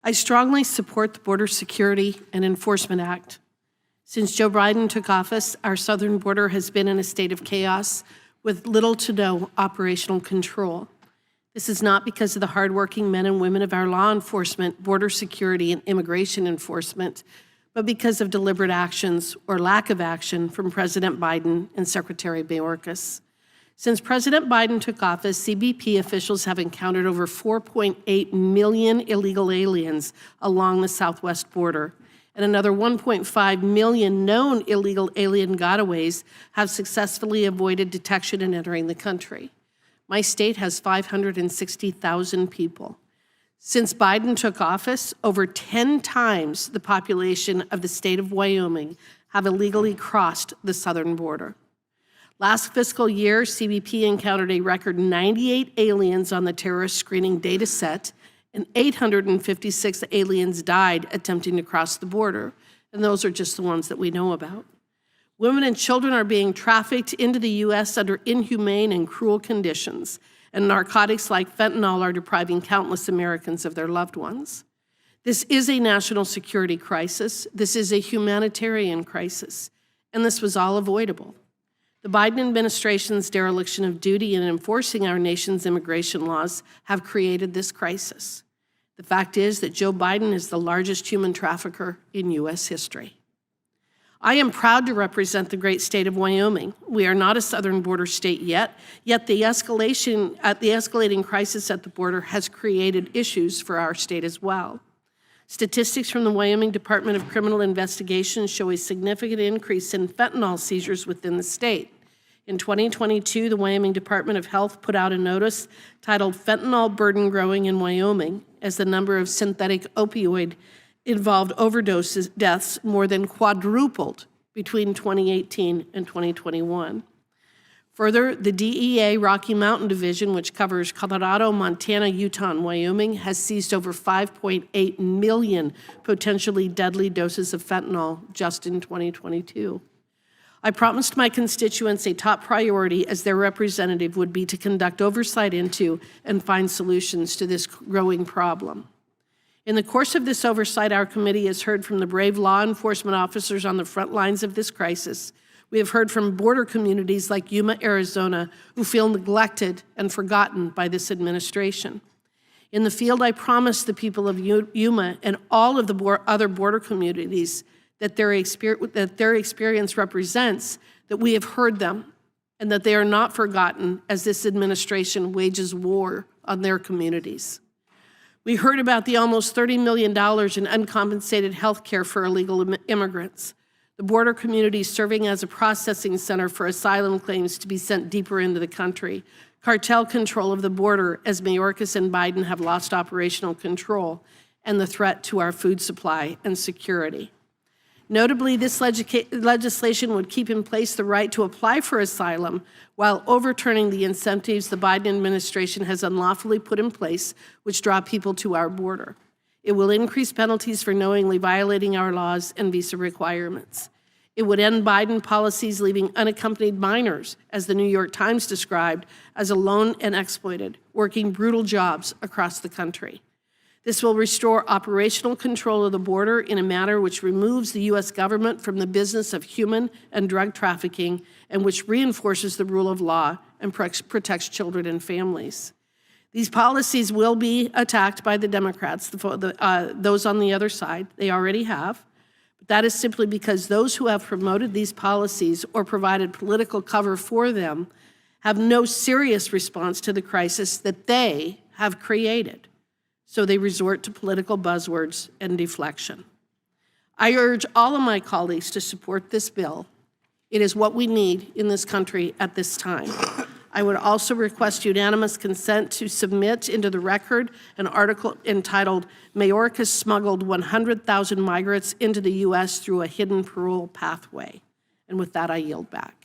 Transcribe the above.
I strongly support the Border Security and Enforcement Act. Since Joe Biden took office, our southern border has been in a state of chaos with little to no operational control. This is not because of the hardworking men and women of our law enforcement, border security, and immigration enforcement, but because of deliberate actions or lack of action from President Biden and Secretary Mayorkas. Since President Biden took office, CBP officials have encountered over 4.8 million illegal aliens along the southwest border, and another 1.5 million known illegal alien gotaways have successfully avoided detection and entering the country. My state has 560,000 people. Since Biden took office, over 10 times the population of the state of Wyoming have illegally crossed the southern border. Last fiscal year, CBP encountered a record 98 aliens on the terrorist screening data set, and 856 aliens died attempting to cross the border, and those are just the ones that we know about. Women and children are being trafficked into the U.S. under inhumane and cruel conditions, and narcotics like fentanyl are depriving countless Americans of their loved ones. This is a national security crisis. This is a humanitarian crisis, and this was all avoidable. The Biden administration's dereliction of duty in enforcing our nation's immigration laws have created this crisis. The fact is that Joe Biden is the largest human trafficker in U.S. history. I am proud to represent the great state of Wyoming. We are not a southern border state yet the escalating crisis at the border has created issues for our state as well. Statistics from the Wyoming Department of Criminal Investigation show a significant increase in fentanyl seizures within the state. In 2022, the Wyoming Department of Health put out a notice titled "Fentanyl Burden Growing in Wyoming" as the number of synthetic opioid-involved overdose deaths more than quadrupled between 2018 and 2021. Further, the DEA Rocky Mountain Division, which covers Colorado, Montana, Utah, and Wyoming, has seized over 5.8 million potentially deadly doses of fentanyl just in 2022. I promised my constituents a top priority as their representative would be to conduct oversight into and find solutions to this growing problem. In the course of this oversight, our committee has heard from the brave law enforcement officers on the front lines of this crisis. We have heard from border communities like Yuma, Arizona, who feel neglected and forgotten by this administration. In the field, I promised the people of Yuma and all of the other border communities that their experience represents that we have heard them and that they are not forgotten as this administration wages war on their communities. We heard about the almost $30 million in uncompensated health care for illegal immigrants, the border community serving as a processing center for asylum claims to be sent deeper into the country, cartel control of the border as Mayorkas and Biden have lost operational control, and the threat to our food supply and security. Notably, this legislation would keep in place the right to apply for asylum while overturning the incentives the Biden administration has unlawfully put in place, which draw people to our border. It will increase penalties for knowingly violating our laws and visa requirements. It would end Biden policies leaving unaccompanied minors, as the New York Times described, as alone and exploited, working brutal jobs across the country. This will restore operational control of the border in a manner which removes the U.S. government from the business of human and drug trafficking and which reinforces the rule of law and protects children and families. These policies will be attacked by the Democrats, those on the other side. They already have. But that is simply because those who have promoted these policies or provided political cover for them have no serious response to the crisis that they have created. So they resort to political buzzwords and deflection. I urge all of my colleagues to support this bill. It is what we need in this country at this time. I would also request unanimous consent to submit into the record an article entitled "Mayorkas Smuggled 100,000 Migrants into the U.S. Through a Hidden Parole Pathway." And with that, I yield back.